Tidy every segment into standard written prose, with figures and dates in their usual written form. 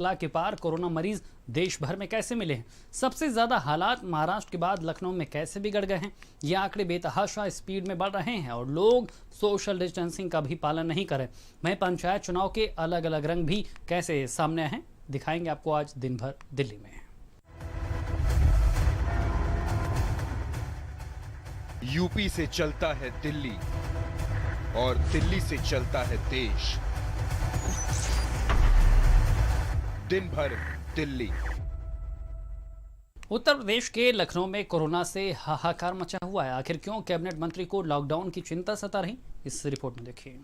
लाख के पार कोरोना मरीज देश भर में कैसे मिले हैं? सबसे ज्यादा हालात महाराष्ट्र के बाद लखनऊ में कैसे बिगड़ गए हैं? ये आंकड़े बेतहाशा स्पीड में बढ़ रहे हैं और लोग सोशल डिस्टेंसिंग का भी पालन नहीं कर रहे। वहीं पंचायत चुनाव के अलग अलग रंग भी कैसे सामने आए हैं, दिखाएंगे आपको आज दिन भर दिल्ली में। यूपी से चलता है दिल्ली और दिल्ली से चलता है देश। दिन भर दिल्ली। उत्तर प्रदेश के लखनऊ में कोरोना से हाहाकार मचा हुआ है। आखिर क्यों कैबिनेट मंत्री को लॉकडाउन की चिंता सता रही, इस रिपोर्ट में देखिए।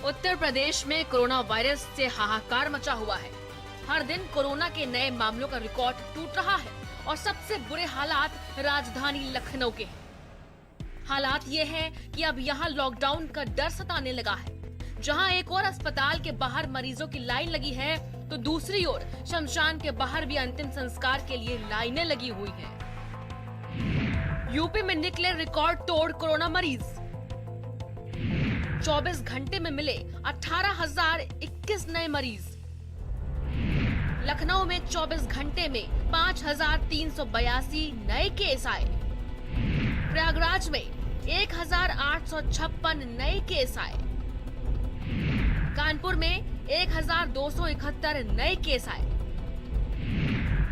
उत्तर प्रदेश में कोरोना वायरस से हाहाकार मचा हुआ है। हर दिन कोरोना के नए मामलों का रिकॉर्ड टूट रहा है और सबसे बुरे हालात राजधानी लखनऊ के हैं। हालात ये हैं कि अब यहाँ लॉकडाउन का डर सताने लगा है। जहाँ एक और अस्पताल के बाहर मरीजों की लाइन लगी है, तो दूसरी ओर शमशान के बाहर भी अंतिम संस्कार के लिए लाइनें लगी हुई हैं। यूपी में निकले रिकॉर्ड तोड़ कोरोना मरीज। 24 घंटे में मिले 18,021 नए मरीज। लखनऊ में 24 घंटे में 5,382 नए केस आए। प्रयागराज में 1,856 नए केस आए। कानपुर में 1,271 नए केस आए।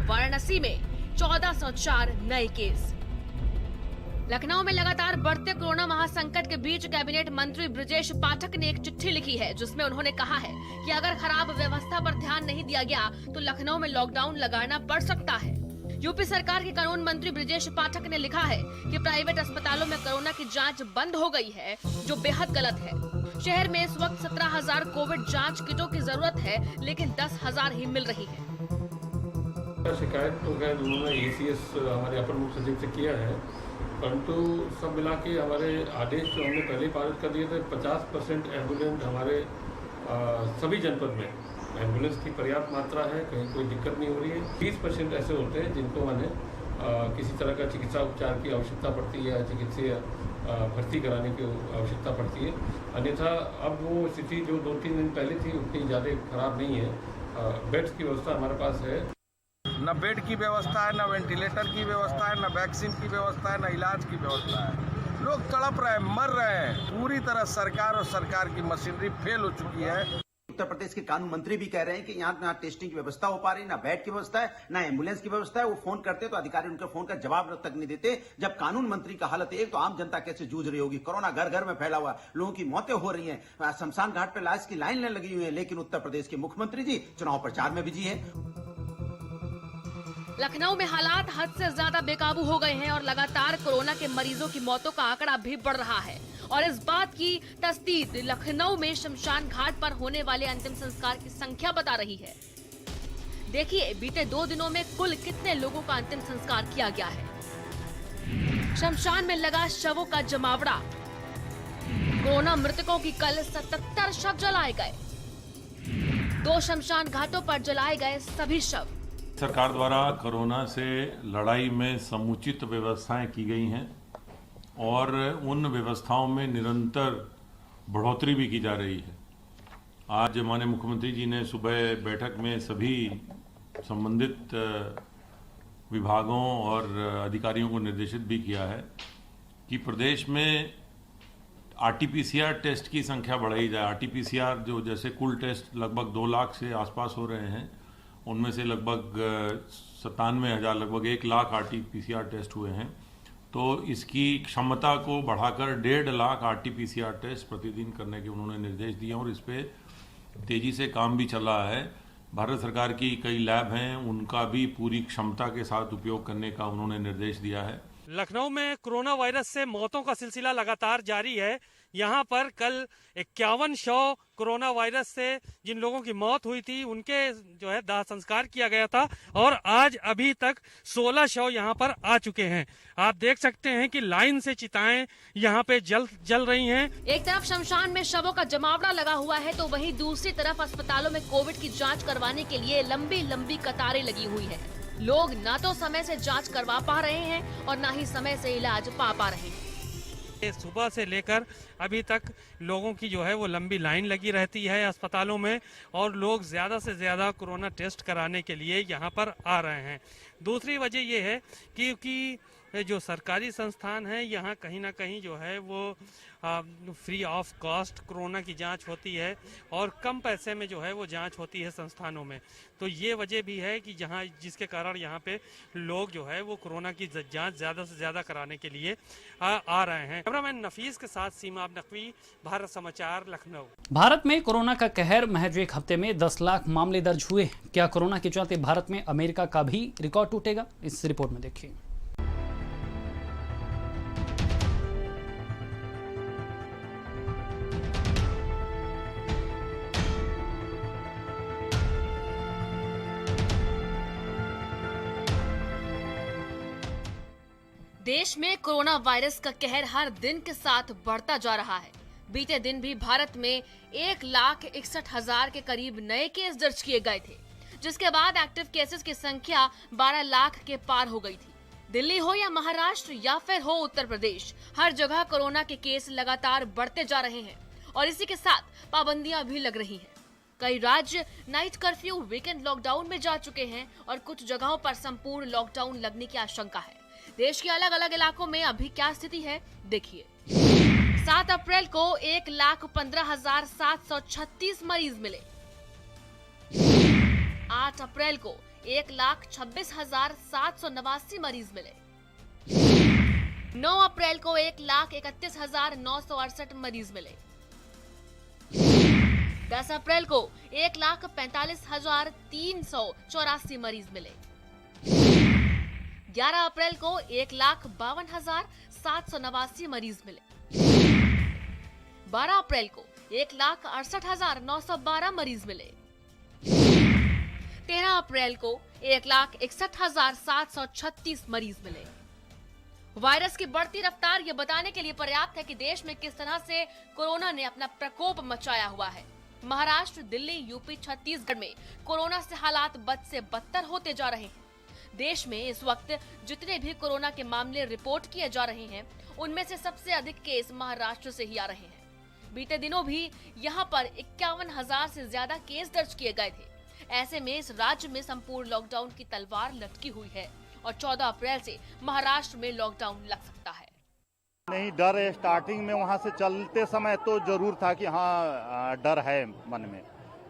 वाराणसी में 1,404 नए केस। लखनऊ में लगातार बढ़ते कोरोना महासंकट के बीच कैबिनेट मंत्री ब्रजेश पाठक ने एक चिट्ठी लिखी है, जिसमें उन्होंने कहा है कि अगर खराब व्यवस्था पर ध्यान नहीं दिया गया तो लखनऊ में लॉकडाउन लगाना पड़ सकता है। यूपी सरकार के कानून मंत्री ब्रजेश पाठक ने लिखा है कि प्राइवेट अस्पतालों में कोरोना की जांच बंद हो गई है, जो बेहद गलत है। शहर में इस वक्त 17,000 कोविड जाँच किटों की जरूरत है, लेकिन 10,000 ही मिल रही है। शिकायत तो खैर उन्होंने ACS हमारे अपर मुख्य सचिव से किया है, परंतु सब मिला के हमारे आदेश जो हमने पहले पारित कर दिए थे, 50% एम्बुलेंस हमारे सभी जनपद में एम्बुलेंस की पर्याप्त मात्रा है, कहीं कोई दिक्कत नहीं हो रही है। 20% ऐसे होते हैं जिनको मैंने किसी तरह का चिकित्सा उपचार की आवश्यकता पड़ती है या चिकित्सीय भर्ती कराने की आवश्यकता पड़ती है। अन्यथा अब वो स्थिति जो 2-3 दिन पहले थी उतनी ज़्यादा खराब नहीं है। बेड्स की व्यवस्था हमारे पास है। न बेड की व्यवस्था है, न वेंटिलेटर की व्यवस्था है, न वैक्सीन की व्यवस्था है, न इलाज की व्यवस्था है। लोग तड़प रहे हैं, मर रहे हैं। पूरी तरह सरकार और सरकार की मशीनरी फेल हो चुकी है। उत्तर प्रदेश के कानून मंत्री भी कह रहे हैं कि यहाँ ना टेस्टिंग की व्यवस्था हो पा रही, ना बेड की व्यवस्था है, ना एम्बुलेंस की व्यवस्था है। वो फोन करते तो अधिकारी उनके फोन का जवाब तक नहीं देते। जब कानून मंत्री का हालत एक, तो आम जनता कैसे जूझ रही होगी? कोरोना घर घर में फैला हुआ, लोगों की मौतें हो रही हैं, शमशान घाट पे लाश की लाइन लगी हुई है, लेकिन उत्तर प्रदेश के मुख्यमंत्री जी चुनाव प्रचार में बिजी है। लखनऊ में हालात हद से ज्यादा बेकाबू हो गए हैं और लगातार कोरोना के मरीजों की मौतों का आंकड़ा भी बढ़ रहा है। और इस बात की तस्दीक लखनऊ में शमशान घाट पर होने वाले अंतिम संस्कार की संख्या बता रही है। देखिए बीते 2 दिनों में कुल कितने लोगों का अंतिम संस्कार किया गया है। शमशान में लगा शवों का जमावड़ा। कोरोना मृतकों की कल 77 शव जलाए गए। 2 शमशान घाटों पर जलाए गए सभी शव। सरकार द्वारा कोरोना से लड़ाई में समुचित व्यवस्थाएं की गई हैं और उन व्यवस्थाओं में निरंतर बढ़ोतरी भी की जा रही है। आज माननीय मुख्यमंत्री जी ने सुबह बैठक में सभी संबंधित विभागों और अधिकारियों को निर्देशित भी किया है कि प्रदेश में RT-PCR टेस्ट की संख्या बढ़ाई जाए। RT-PCR जो जैसे कुल टेस्ट लगभग 2 लाख से आसपास हो रहे हैं, उनमें से लगभग 97,000 लगभग 1 लाख RT-PCR टेस्ट हुए हैं। तो इसकी क्षमता को बढ़ाकर 1.5 लाख RT-PCR टेस्ट प्रतिदिन करने के उन्होंने निर्देश दिए और इस पे तेजी से काम भी चल रहा है। भारत सरकार की कई लैब हैं, उनका भी पूरी क्षमता के साथ उपयोग करने का उन्होंने निर्देश दिया है। लखनऊ में कोरोना वायरस से मौतों का सिलसिला लगातार जारी है। यहाँ पर कल 51 शव कोरोना वायरस से जिन लोगों की मौत हुई थी उनके जो है दाह संस्कार किया गया था और आज अभी तक 16 शव यहाँ पर आ चुके हैं। आप देख सकते हैं कि लाइन से चिताएं यहाँ पे जल रही हैं। एक तरफ शमशान में शवों का जमावड़ा लगा हुआ है, तो वहीं दूसरी तरफ अस्पतालों में कोविड की जांच करवाने के लिए लंबी लंबी कतारें लगी हुई है। लोग ना तो समय से जांच करवा पा रहे हैं और ना ही समय से इलाज पा रहे हैं। सुबह से लेकर अभी तक लोगों की जो है वो लंबी लाइन लगी रहती है अस्पतालों में और लोग ज़्यादा से ज़्यादा कोरोना टेस्ट कराने के लिए यहाँ पर आ रहे हैं। दूसरी वजह ये है क्योंकि जो सरकारी संस्थान है यहाँ कहीं ना कहीं जो है वो फ्री ऑफ कॉस्ट कोरोना की जांच होती है और कम पैसे में जो है वो जांच होती है संस्थानों में। तो ये वजह भी है कि जहाँ जिसके कारण यहाँ पे लोग जो है वो कोरोना की जांच ज़्यादा से ज़्यादा कराने के लिए आ रहे हैं। कैमरामैन नफीस के साथ सीमा नकवी, भारत समाचार, लखनऊ। भारत में कोरोना का कहर महज एक हफ्ते में 10 लाख मामले दर्ज हुए। क्या कोरोना के चलते भारत में अमेरिका का भी रिकॉर्ड टूटेगा? इस रिपोर्ट में देखिए। देश में कोरोना वायरस का कहर हर दिन के साथ बढ़ता जा रहा है। बीते दिन भी भारत में 1,61,000 के करीब नए केस दर्ज किए गए थे, जिसके बाद एक्टिव केसेस की संख्या 12 लाख के पार हो गई थी। दिल्ली हो या महाराष्ट्र या फिर हो उत्तर प्रदेश, हर जगह कोरोना के केस लगातार बढ़ते जा रहे हैं और इसी के साथ पाबंदियां भी लग रही हैं। कई राज्य नाइट कर्फ्यू, वीकेंड लॉकडाउन में जा चुके हैं और कुछ जगहों पर संपूर्ण लॉकडाउन लगने की आशंका है। देश के अलग अलग इलाकों में अभी क्या स्थिति है, देखिए। 7 अप्रैल को 1,15,736 मरीज मिले। 8 अप्रैल को 1,26,789 मरीज मिले। 9 अप्रैल को 1,31,968 मरीज मिले। 10 अप्रैल को 1,45,384 मरीज मिले। 11 अप्रैल को 1,52,789 मरीज मिले। 12 अप्रैल को 1,68,912 मरीज मिले। 13 अप्रैल को 1,61,736 मरीज मिले। वायरस की बढ़ती रफ्तार ये बताने के लिए पर्याप्त है कि देश में किस तरह से कोरोना ने अपना प्रकोप मचाया हुआ है। महाराष्ट्र, दिल्ली, यूपी, छत्तीसगढ़ में कोरोना से हालात बद से बदतर होते जा रहे हैं। देश में इस वक्त जितने भी कोरोना के मामले रिपोर्ट किए जा रहे हैं, उनमें से सबसे अधिक केस महाराष्ट्र से ही आ रहे हैं। बीते दिनों भी यहां पर 51,000 से ज्यादा केस दर्ज किए गए थे। ऐसे में इस राज्य में संपूर्ण लॉकडाउन की तलवार लटकी हुई है और 14 अप्रैल से महाराष्ट्र में लॉकडाउन लग सकता है। नहीं, डर है। स्टार्टिंग में वहाँ से चलते समय तो जरूर था कि हाँ डर है मन में,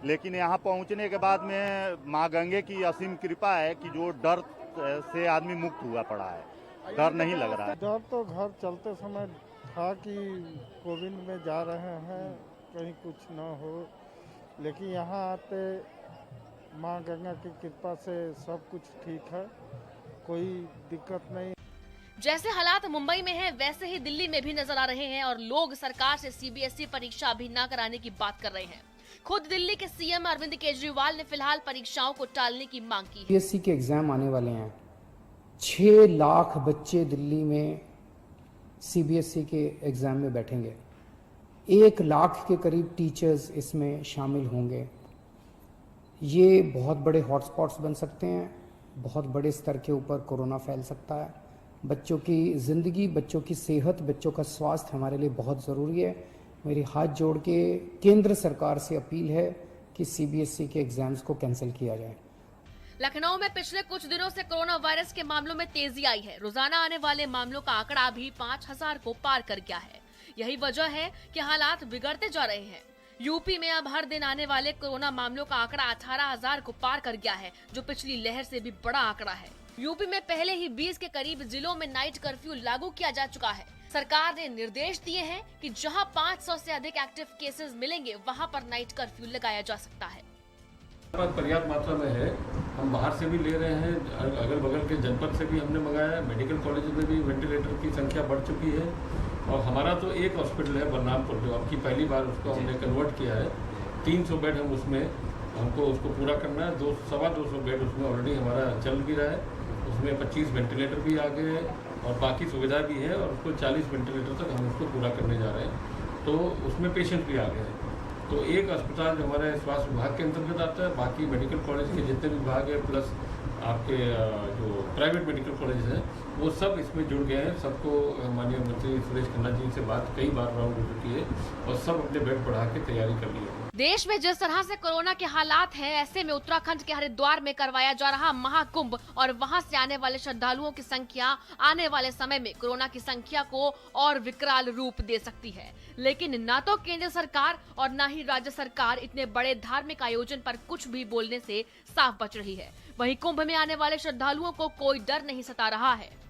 लेकिन यहाँ पहुँचने के बाद में माँ गंगे की असीम कृपा है कि जो डर से आदमी मुक्त हुआ पड़ा है, डर नहीं लग रहा है। डर तो घर चलते समय था कि कोविड में जा रहे हैं, कहीं कुछ ना हो, लेकिन यहाँ आते माँ गंगा की कृपा से सब कुछ ठीक है, कोई दिक्कत नहीं। जैसे हालात मुंबई में हैं, वैसे ही दिल्ली में भी नजर आ रहे हैं और लोग सरकार से सीबीएसई परीक्षा अभी न कराने की बात कर रहे हैं। खुद दिल्ली के सीएम अरविंद केजरीवाल ने फिलहाल परीक्षाओं को टालने की मांग की है। सीबीएसई के एग्जाम आने वाले हैं। 6 लाख बच्चे दिल्ली में सीबीएसई के एग्जाम में बैठेंगे। 1 लाख के करीब टीचर्स इसमें शामिल होंगे। ये बहुत बड़े हॉटस्पॉट्स बन सकते हैं, बहुत बड़े स्तर के ऊपर कोरोना फैल सकता है। बच्चों की ज़िंदगी, बच्चों की सेहत, बच्चों का स्वास्थ्य हमारे लिए बहुत ज़रूरी है। मेरी हाथ जोड़ के केंद्र सरकार से अपील है कि सीबीएसई के एग्जाम्स को कैंसिल किया जाए। लखनऊ में पिछले कुछ दिनों से कोरोना वायरस के मामलों में तेजी आई है। रोजाना आने वाले मामलों का आंकड़ा भी 5,000 को पार कर गया है। यही वजह है कि हालात बिगड़ते जा रहे हैं। यूपी में अब हर दिन आने वाले कोरोना मामलों का आंकड़ा 18,000 को पार कर गया है, जो पिछली लहर से भी बड़ा आंकड़ा है। यूपी में पहले ही 20 के करीब जिलों में नाइट कर्फ्यू लागू किया जा चुका है। सरकार ने निर्देश दिए हैं कि जहां 500 से अधिक एक्टिव केसेस मिलेंगे, वहां पर नाइट कर्फ्यू लगाया जा सकता है। पर्याप्त मात्रा में है, हम बाहर से भी ले रहे हैं, अगल बगल के जनपद से भी हमने मंगाया है। मेडिकल कॉलेज में भी वेंटिलेटर की संख्या बढ़ चुकी है और हमारा तो एक हॉस्पिटल है बलरामपुर, जो अब की पहली बार उसको हमने कन्वर्ट किया है। 300 बेड हम उसमें हमको उसको पूरा करना है। 200 बेड उसमें ऑलरेडी हमारा चल भी रहा है। उसमें 25 वेंटिलेटर भी आ गए हैं और बाकी सुविधा भी है और उसको 40 वेंटिलेटर तक हम उसको पूरा करने जा रहे हैं। तो उसमें पेशेंट भी आ गए हैं। तो एक अस्पताल जो हमारे स्वास्थ्य विभाग के अंतर्गत आता है, बाकी मेडिकल कॉलेज के जितने भी विभाग है प्लस आपके जो प्राइवेट मेडिकल कॉलेज हैं वो सब इसमें जुड़ गए हैं। सबको माननीय मंत्री सुरेश खन्ना जी से बात कई बार राउंड हो चुकी है और सब अपने बेड बढ़ा के तैयारी कर ली है। देश में जिस तरह से कोरोना के हालात हैं, ऐसे में उत्तराखंड के हरिद्वार में करवाया जा रहा महाकुंभ और वहां से आने वाले श्रद्धालुओं की संख्या आने वाले समय में कोरोना की संख्या को और विकराल रूप दे सकती है। लेकिन न तो केंद्र सरकार और न ही राज्य सरकार इतने बड़े धार्मिक आयोजन पर कुछ भी बोलने से साफ बच रही है। वहीं कुंभ में आने वाले श्रद्धालुओं को कोई डर नहीं सता रहा है।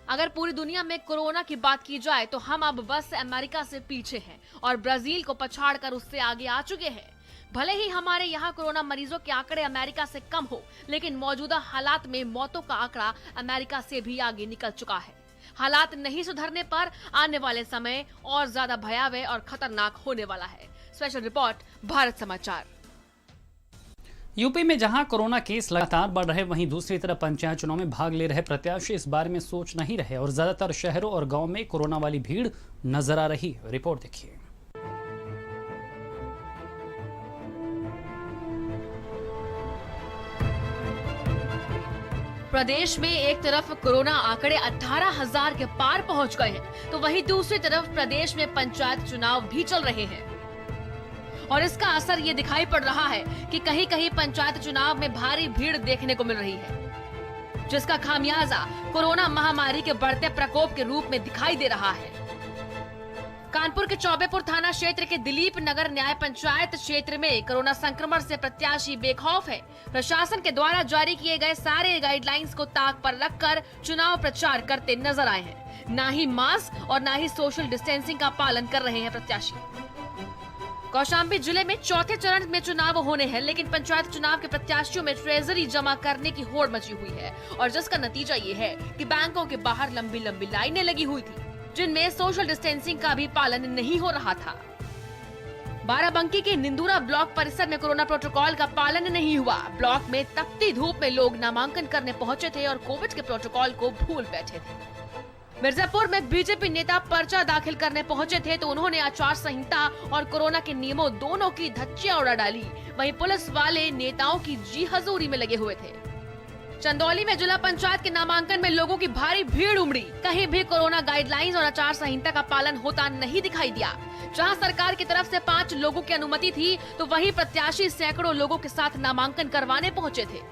अगर पूरी दुनिया में कोरोना की बात की जाए तो हम अब बस अमेरिका से पीछे हैं और ब्राजील को पछाड़कर उससे आगे आ चुके हैं। भले ही हमारे यहाँ कोरोना मरीजों के आंकड़े अमेरिका से कम हो, लेकिन मौजूदा हालात में मौतों का आंकड़ा अमेरिका से भी आगे निकल चुका है। हालात नहीं सुधरने पर आने वाले समय और ज्यादा भयावह और खतरनाक होने वाला है। स्पेशल रिपोर्ट, भारत समाचार। यूपी में जहां कोरोना केस लगातार बढ़ रहे, वहीं दूसरी तरफ पंचायत चुनाव में भाग ले रहे प्रत्याशी इस बारे में सोच नहीं रहे और ज्यादातर शहरों और गांव में कोरोना वाली भीड़ नजर आ रही है। रिपोर्ट देखिए। प्रदेश में एक तरफ कोरोना आंकड़े 18,000 के पार पहुंच गए हैं, तो वहीं दूसरी तरफ प्रदेश में पंचायत चुनाव भी चल रहे हैं और इसका असर ये दिखाई पड़ रहा है कि कहीं कहीं पंचायत चुनाव में भारी भीड़ देखने को मिल रही है, जिसका खामियाजा कोरोना महामारी के बढ़ते प्रकोप के रूप में दिखाई दे रहा है। कानपुर के चौबेपुर थाना क्षेत्र के दिलीप नगर न्याय पंचायत क्षेत्र में कोरोना संक्रमण से प्रत्याशी बेखौफ है। प्रशासन के द्वारा जारी किए गए सारे गाइडलाइंस को ताक पर रखकर चुनाव प्रचार करते नजर आए हैं। न ही मास्क और न ही सोशल डिस्टेंसिंग का पालन कर रहे हैं प्रत्याशी। कौशाम्बी जिले में चौथे चरण में चुनाव होने हैं, लेकिन पंचायत चुनाव के प्रत्याशियों में ट्रेजरी जमा करने की होड़ मची हुई है और जिसका नतीजा ये है कि बैंकों के बाहर लंबी लंबी लाइनें लगी हुई थी, जिनमें सोशल डिस्टेंसिंग का भी पालन नहीं हो रहा था। बाराबंकी के निंदुरा ब्लॉक परिसर में कोरोना प्रोटोकॉल का पालन नहीं हुआ। ब्लॉक में तपती धूप में लोग नामांकन करने पहुंचे थे और कोविड के प्रोटोकॉल को भूल बैठे थे। मिर्जापुर में बीजेपी नेता पर्चा दाखिल करने पहुंचे थे तो उन्होंने आचार संहिता और कोरोना के नियमों दोनों की धज्जियां उड़ा डाली। वहीं पुलिस वाले नेताओं की जी हजूरी में लगे हुए थे। चंदौली में जिला पंचायत के नामांकन में लोगों की भारी भीड़ उमड़ी। कहीं भी कोरोना गाइडलाइंस और आचार संहिता का पालन होता नहीं दिखाई दिया। जहां सरकार की तरफ से 5 लोगों की अनुमति थी, तो वहीं प्रत्याशी सैकड़ों लोगों के साथ नामांकन करवाने पहुंचे थे।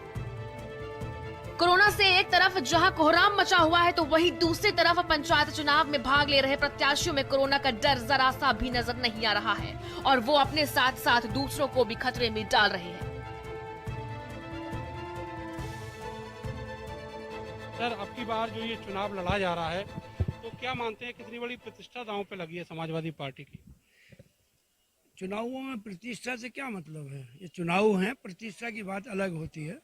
कोरोना से एक तरफ जहां कोहराम मचा हुआ है, तो वहीं दूसरी तरफ पंचायत चुनाव में भाग ले रहे प्रत्याशियों में कोरोना का डर जरा सा भी नजर नहीं आ रहा है और वो अपने साथ साथ दूसरों को भी खतरे में डाल रहे हैं। सर, अब की बार जो ये चुनाव लड़ा जा रहा है, तो क्या मानते हैं कितनी बड़ी प्रतिष्ठा दांव पे लगी है समाजवादी पार्टी की? चुनावों में प्रतिष्ठा से क्या मतलब है? ये चुनाव है, प्रतिष्ठा की बात अलग होती है।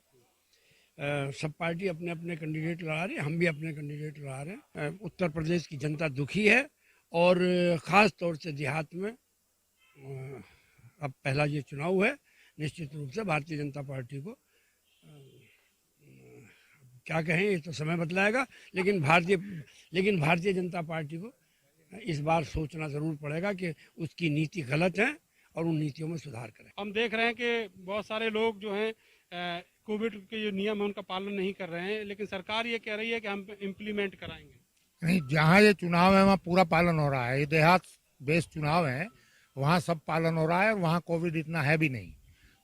सब पार्टी अपने अपने कैंडिडेट लड़ा रही है, हम भी अपने कैंडिडेट लड़ा रहे हैं। उत्तर प्रदेश की जनता दुखी है और ख़ास तौर से देहात में अब पहला ये चुनाव है। निश्चित रूप से भारतीय जनता पार्टी को क्या कहें, ये तो समय बतलाएगा, लेकिन भारतीय जनता पार्टी को इस बार सोचना ज़रूर पड़ेगा कि उसकी नीति गलत है और उन नीतियों में सुधार करें। हम देख रहे हैं कि बहुत सारे लोग जो हैं कोविड के जो नियम है उनका पालन नहीं कर रहे हैं, लेकिन सरकार ये कह रही है कि हम इम्प्लीमेंट कराएंगे। नहीं, जहाँ ये चुनाव है वहाँ पूरा पालन हो रहा है। ये देहात बेस्ड चुनाव है, वहाँ सब पालन हो रहा है और वहाँ कोविड इतना है भी नहीं।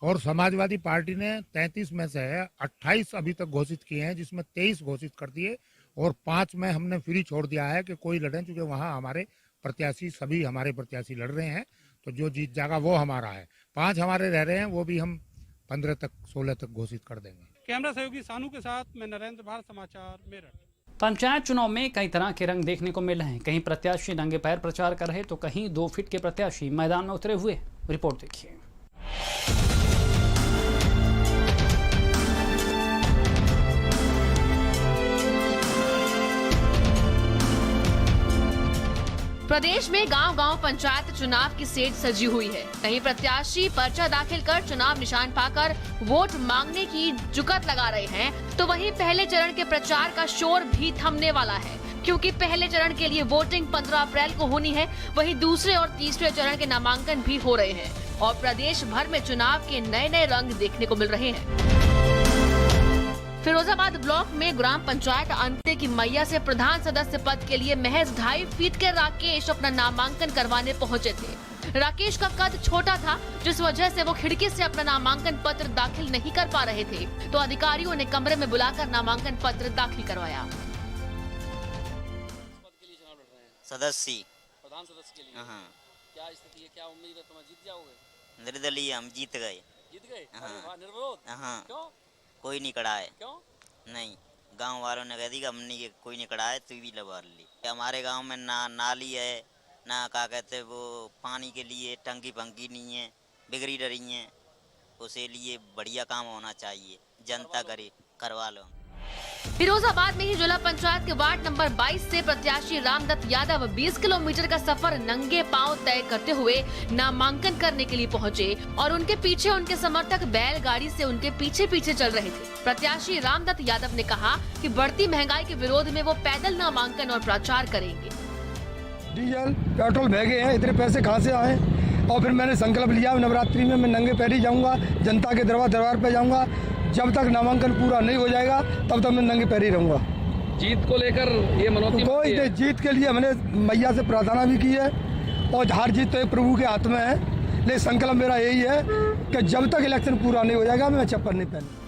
और समाजवादी पार्टी ने 33 में से 28 अभी तक घोषित किए हैं, जिसमें 23 घोषित कर दिए और 5 में हमने फ्री छोड़ दिया है कि कोई लड़े, क्योंकि वहाँ हमारे प्रत्याशी सभी हमारे प्रत्याशी लड़ रहे हैं, तो जो जीत जाएगा वो हमारा है। 5 हमारे रह रहे हैं, वो भी हम 15 तक 16 तक घोषित कर देंगे। कैमरा सहयोगी सानू के साथ मैं नरेंद्र, भारत समाचार, मेरठ। पंचायत चुनाव में कई तरह के रंग देखने को मिल रहे हैं। कहीं प्रत्याशी नंगे पैर प्रचार कर रहे तो कहीं 2 फीट के प्रत्याशी मैदान में उतरे हुए। रिपोर्ट देखिए। प्रदेश में गांव-गांव पंचायत चुनाव की सेज सजी हुई है। कहीं प्रत्याशी पर्चा दाखिल कर चुनाव निशान पाकर वोट मांगने की जुगत लगा रहे हैं, तो वहीं पहले चरण के प्रचार का शोर भी थमने वाला है, क्योंकि पहले चरण के लिए वोटिंग 15 अप्रैल को होनी है। वहीं दूसरे और तीसरे चरण के नामांकन भी हो रहे हैं और प्रदेश भर में चुनाव के नए नए रंग देखने को मिल रहे हैं। फिरोजाबाद ब्लॉक में ग्राम पंचायत अंते की मैया से प्रधान सदस्य पद के लिए महज 2.5 फीट के राकेश अपना नामांकन करवाने पहुंचे थे। राकेश का कद छोटा था, जिस वजह से वो खिड़की से अपना नामांकन पत्र दाखिल नहीं कर पा रहे थे, तो अधिकारियों ने कमरे में बुलाकर नामांकन पत्र दाखिल करवाया। सदस्य प्रधान सदस्य के लिए हाँ। क्या स्थिति है, क्या उम्मीद है, तुम जीत जाओगे? निर्दलीय हम जीत गए। जीत गए? हाँ। निर्विरोध? हाँ। क्यों? कोई नहीं कड़ा है। क्यों? नहीं, गांव वालों ने कह दी कि हमने ये कोई नहीं कड़ा है, तू भी लगा ली। हमारे गांव में ना नाली है, ना क्या कहते वो पानी के लिए टंकी पंकी नहीं है, बिगड़ी डरी है, उसे लिए बढ़िया काम होना चाहिए, जनता करे, करवा लो। फिरोजाबाद में ही जिला पंचायत के वार्ड नंबर 22 से प्रत्याशी रामदत्त यादव 20 किलोमीटर का सफर नंगे पांव तय करते हुए नामांकन करने के लिए पहुंचे और उनके पीछे उनके समर्थक बैलगाड़ी से उनके पीछे पीछे चल रहे थे। प्रत्याशी रामदत्त यादव ने कहा कि बढ़ती महंगाई के विरोध में वो पैदल नामांकन और प्रचार करेंगे। डीजल पेट्रोल महंगे हैं, इतने पैसे कहाँ से आए? और फिर मैंने संकल्प लिया नवरात्रि में मैं नंगे पैर ही जाऊंगा, जनता के दरबार पे जाऊंगा। जब तक नामांकन पूरा नहीं हो जाएगा तब तक मैं नंगे पैर ही रहूंगा। जीत को लेकर ये मनोती कोई नहीं, जीत के लिए मैंने मैया से प्रार्थना भी की है और हार जीत तो प्रभु के हाथ में है, लेकिन संकल्प मेरा यही है कि जब तक इलेक्शन पूरा नहीं हो जाएगा मैं चप्पल नहीं पहनूंगा।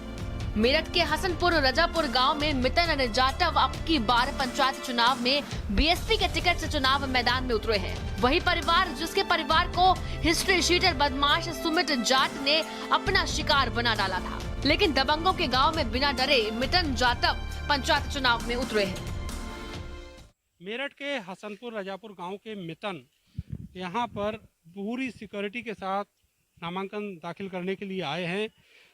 मेरठ के हसनपुर रजापुर गांव में मितन जाटव अब की बार पंचायत चुनाव में बीएसपी के टिकट से चुनाव मैदान में उतरे हैं। वही परिवार जिसके परिवार को हिस्ट्री शीटर बदमाश सुमित जाट ने अपना शिकार बना डाला था, लेकिन दबंगों के गांव में बिना डरे मितन जाटव पंचायत चुनाव में उतरे हैं। मेरठ के हसनपुर रजापुर गांव के मितन यहां पर पूरी सिक्योरिटी के साथ नामांकन दाखिल करने के लिए आए हैं।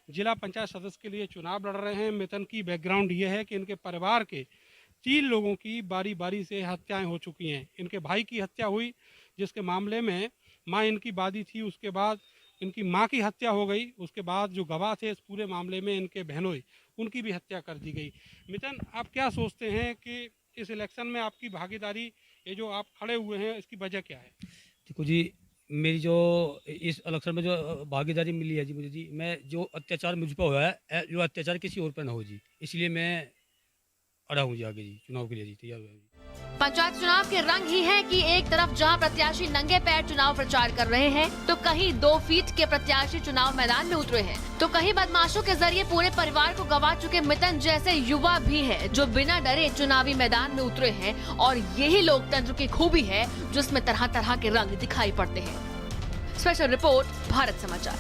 जिला पंचायत सदस्य के लिए चुनाव लड़ रहे हैं। मितन की बैकग्राउंड ये है कि इनके परिवार के 3 लोगों की बारी बारी से हत्याएं हो चुकी हैं। इनके भाई की हत्या हुई, जिसके मामले में मां इनकी वादी थी, उसके बाद इनकी मां की हत्या हो गई, उसके बाद जो गवाह थे इस पूरे मामले में इनके बहनोई, उनकी भी हत्या कर दी गई। मितन, आप क्या सोचते हैं कि इस इलेक्शन में आपकी भागीदारी, ये जो आप खड़े हुए हैं, इसकी वजह क्या है? देखो जी, मेरी जो इस इलेक्शन में जो भागीदारी मिली है जी मुझे जी, मैं जो अत्याचार मुझ पर हुआ है, जो अत्याचार किसी और पर ना हो जी, इसलिए मैं अड़ा हूँ जी आगे जी चुनाव के लिए जी तैयार हुआ जी। पंचायत चुनाव के रंग ही है कि एक तरफ जहां प्रत्याशी नंगे पैर चुनाव प्रचार कर रहे हैं, तो कहीं 2 फीट के प्रत्याशी चुनाव मैदान में उतरे हैं, तो कहीं बदमाशों के जरिए पूरे परिवार को गंवा चुके मितन जैसे युवा भी है जो बिना डरे चुनावी मैदान में उतरे हैं। और यही लोकतंत्र की खूबी है जिसमें तरह तरह के रंग दिखाई पड़ते हैं। स्पेशल रिपोर्ट, भारत समाचार।